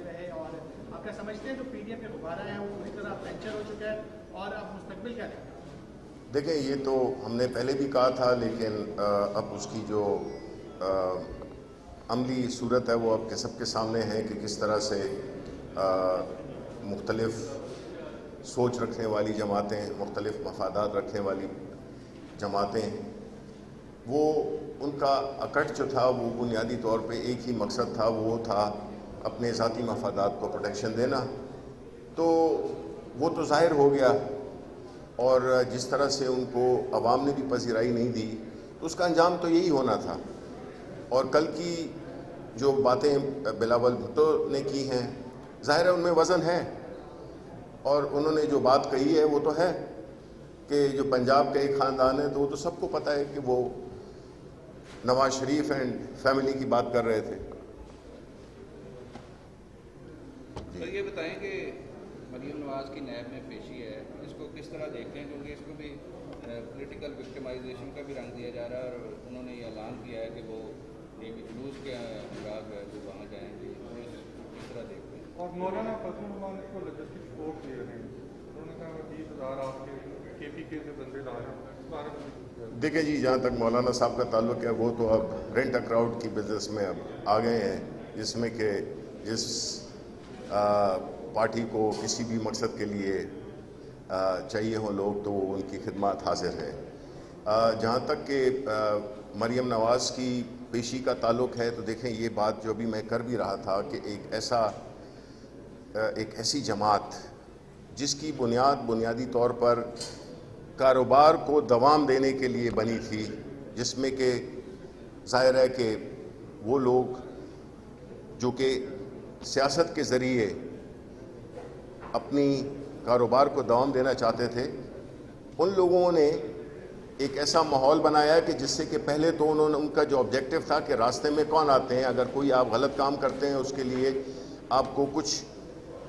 رہے اور آپ کیا سمجھتے ہیں جو پی ڈی ایم کے غبارہ ہیں وہ پوری طرح پینچر ہو چکا ہے اور اب مستقبل کیا دیکھتے ہیں؟ دیکھیں یہ تو ہم نے پہلے بھی کہا تھا، لیکن اب اس کی جو عملی صورت ہے وہ اب سب کے سامنے ہے کہ کس طرح سے مختلف سوچ رکھنے والی جماعتیں، مختلف مفادات رکھنے والی جماعتیں، وہ ان کا اکٹ جو تھا وہ بنیادی طور پہ ایک ہی مقصد تھا، وہ تھا اپنے ذاتی مفادات کو پروٹیکشن دینا. تو وہ تو ظاہر ہو گیا، اور جس طرح سے ان کو عوام نے بھی پذیرائی نہیں دی تو اس کا انجام تو یہی ہونا تھا. اور کل کی جو باتیں بلاول بھٹو نے کی ہیں، ظاہر ہے ان میں وزن ہے، اور انہوں نے جو بات کہی ہے وہ تو ہے کہ جو پنجاب کا ایک خاندان ہے تو وہ تو سب کو پتہ ہے کہ وہ نواز شریف اینڈ فیملی کی بات کر رہے تھے. سر یہ بتائیں کہ مریم نواز کی نیب میں پیشی ہے، اس کو کس طرح دیکھتے ہیں؟ کیونکہ اس کو بھی پولیٹیکل وکٹمائزیشن کا بھی رنگ دیا جا رہا ہے، اور انہوں نے یہ اعلان کیا ہے کہ وہ ایک جلوس کے انداز ہے جو وہاں جائیں گے، کس طرح دیکھتے ہیں؟ اور مولانا فضل الرحمان کو لاجسٹک سپورٹ دے رہے ہیں، انہوں نے کہا 20,000 آپ کے کے پی کے سے بندے لا رہے ہیں، اس بارے میں؟ دیکھیں جی، جہاں تک مولانا صاحب کا تعلق ہے وہ تو اب رینٹ اے کراؤڈ کی بزنس میں اب آ گئے ہیں، جس میں کہ جس پارٹی کو کسی بھی مقصد کے لیے چاہیے ہوں لوگ تو ان کی خدمات حاضر ہے. جہاں تک کہ مریم نواز کی پیشی کا تعلق ہے تو دیکھیں یہ بات جو بھی میں کر بھی رہا تھا کہ ایک ایسی جماعت جس کی بنیادی طور پر کاروبار کو دوام دینے کے لیے بنی تھی، جس میں کہ ظاہر ہے کہ وہ لوگ جو کہ سیاست کے ذریعے اپنی کاروبار کو دوام دینا چاہتے تھے، ان لوگوں نے ایک ایسا ماحول بنایا کہ جس سے کہ پہلے تو انہوں نے ان کا جو آبجیکٹو تھا کہ راستے میں کون آتے ہیں، اگر کوئی آپ غلط کام کرتے ہیں اس کے لیے آپ کو کچھ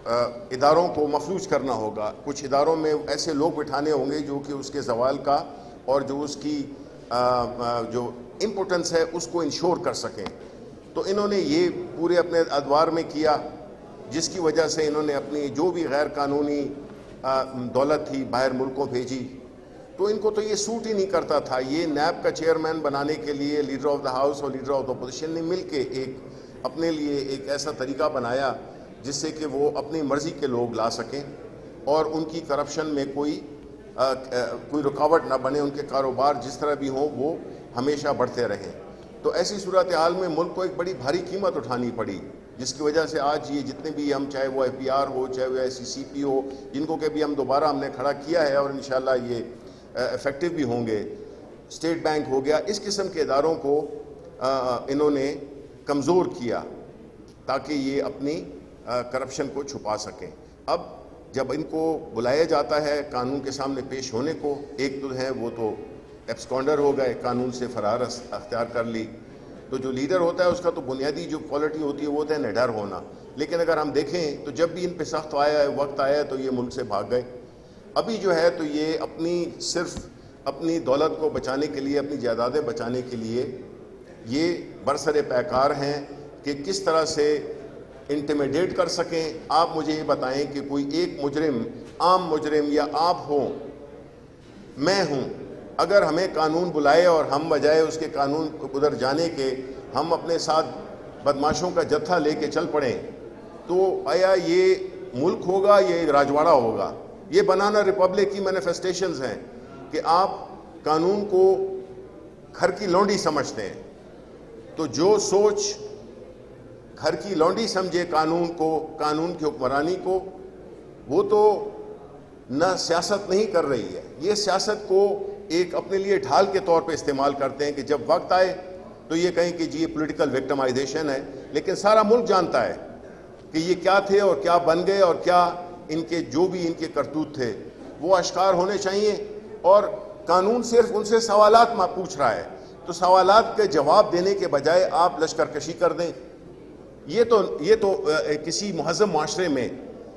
اداروں کو مفلوج کرنا ہوگا، کچھ اداروں میں ایسے لوگ بٹھانے ہوں گے جو کہ اس کے زوال کا اور جو اس کی جو امپورٹنس ہے اس کو انشور کر سکیں. تو انہوں نے یہ پورے اپنے ادوار میں کیا، جس کی وجہ سے انہوں نے اپنی جو بھی غیر قانونی دولت تھی باہر ملکوں بھیجی. تو ان کو تو یہ سوٹ ہی نہیں کرتا تھا. یہ نیب کا چیئرمین بنانے کے لیے لیڈر آف دا ہاؤس اور لیڈر آف دا اپوزیشن نے مل کے اپنے لیے ایک ایسا طریقہ بنایا جس سے کہ وہ اپنی مرضی کے لوگ لا سکیں اور ان کی کرپشن میں کوئی رکاوٹ نہ بنے، ان کے کاروبار جس طرح بھی ہوں وہ ہمیشہ بڑھتے رہیں. تو ایسی صورتحال میں ملک کو ایک بڑی بھاری قیمت اٹھانی پڑی، جس کی وجہ سے آج یہ جتنے بھی ہم، چاہے وہ IPR ہو، چاہے وہ SCCP ہو، جن کو کہ بھی ہم دوبارہ ہم نے کھڑا کیا ہے اور انشاءاللہ یہ افیکٹو بھی ہوں گے. اسٹیٹ بینک ہو گیا، اس قسم کے اداروں کو انہوں نے کمزور کیا تاکہ یہ اپنی کرپشن کو چھپا سکیں. اب جب ان کو بلایا جاتا ہے قانون کے سامنے پیش ہونے کو، ایک تو ہے وہ تو ایبسکونڈر ہو گئے، قانون سے فرار اختیار کر لی. تو جو لیڈر ہوتا ہے اس کا تو بنیادی جو کوالٹی ہوتی ہے وہ ہوتا ہے نڈر ہونا. لیکن اگر ہم دیکھیں تو جب بھی ان پہ سخت وقت آیا تو یہ ملک سے بھاگ گئے. ابھی جو ہے تو یہ صرف اپنی دولت کو بچانے کے لیے، اپنی جائیدادیں بچانے کے لیے یہ برسر پیکار ہیں کہ کس طرح سے انٹیمیڈیٹ کر سکیں. آپ مجھے یہ بتائیں کہ کوئی ایک مجرم، عام مجرم یا آپ ہوں، میں ہوں، اگر ہمیں قانون بلائے اور ہم بجائے اس کے قانون ادھر جانے کے ہم اپنے ساتھ بدماشوں کا جتھا لے کے چل پڑیں تو آیا یہ ملک ہوگا یہ راجواڑہ ہوگا؟ یہ بنانا ریپبلک کی مینیفیسٹیشنز ہیں کہ آپ قانون کو گھر کی لونڈی سمجھتے ہیں. تو جو سوچ گھر کی لونڈی سمجھے قانون کو، قانون کی حکمرانی کو، وہ تو نہ سیاست نہیں کر رہی ہے. یہ سیاست کو ایک اپنے لیے ڈھال کے طور پہ استعمال کرتے ہیں کہ جب وقت آئے تو یہ کہیں کہ جی یہ پولیٹیکل وکٹمائزیشن ہے. لیکن سارا ملک جانتا ہے کہ یہ کیا تھے اور کیا بن گئے اور کیا ان کے جو بھی ان کے کرتوت تھے وہ اشکار ہونے چاہیے. اور قانون صرف ان سے سوالات پوچھ رہا ہے، تو سوالات کے جواب دینے کے بجائے آپ لشکر کشی کر دیں. یہ تو کسی مہذب معاشرے میں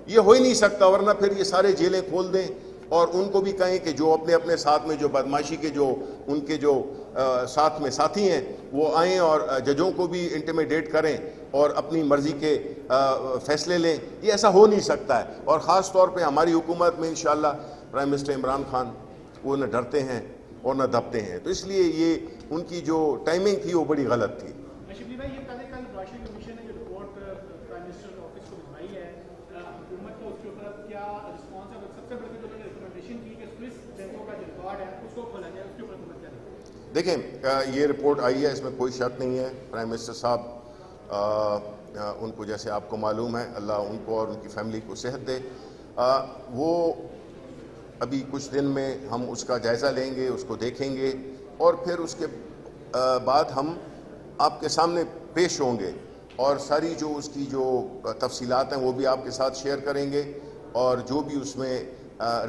یہ ہو ہی نہیں سکتا، ورنہ پھر یہ سارے جیلیں کھول دیں، اور ان کو بھی کہیں کہ جو اپنے اپنے ساتھ میں جو بدماشی کے جو ان کے جو ساتھ میں ساتھی ہیں وہ آئیں اور ججوں کو بھی انٹیمیڈیٹ کریں اور اپنی مرضی کے فیصلے لیں. یہ ایسا ہو نہیں سکتا ہے. اور خاص طور پہ ہماری حکومت میں انشاءاللہ پرائم منسٹر عمران خان وہ نہ ڈرتے ہیں اور نہ دبتے ہیں. تو اس لیے یہ ان کی جو ٹائمنگ تھی وہ بڑی غلط تھی. شبلی بھائی، یہ کل راشد کمیشن نے جو رپورٹ پرائم منسٹر آفس کو بھجوائی ہے حکومت کو، اس کے اوپر کیا رسپانس ہے؟ سب سے بڑی جو انہوں نے ریکمنڈیشن کی کہ سوئس بینکوں کا جو ریکارڈ ہے اس کو کھولا جائے، اس کے اوپر حکومت کیا ہے؟ دیکھیں یہ رپورٹ آئی ہے، اس میں کوئی شک نہیں ہے. پرائم منسٹر صاحب ان کو جیسے آپ کو معلوم ہے، اللہ ان کو اور ان کی فیملی کو صحت دے. وہ ابھی کچھ دن میں ہم اس کا جائزہ لیں گے، اس کو دیکھیں گے اور پھر اس کے بعد ہم آپ کے سامنے پیش ہوں گے اور ساری جو اس کی جو تفصیلات ہیں وہ بھی آپ کے ساتھ شیئر کریں گے اور جو بھی اس میں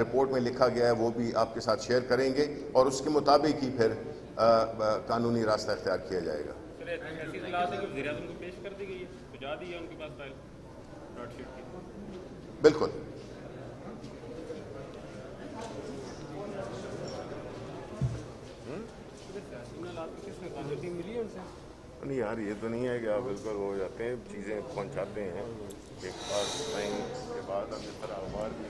رپورٹ میں لکھا گیا ہے وہ بھی آپ کے ساتھ شیئر کریں گے اور اس کے مطابق ہی پھر قانونی راستہ اختیار کیا جائے گا. ایسی اطلاعات ہے کہ وزیر اعظم کو پیش کر دی گئی ہے، بھجا دی ہے ان کے پاس فائل ڈاٹ شیٹ کی؟ بالکل. نہیں یار، یہ تو نہیں ہے کہ آپ بالکل ہو جاتے ہیں، چیزیں پہنچاتے ہیں ایک پاس ٹائم کے بعد اب اس طرح اخبار بھی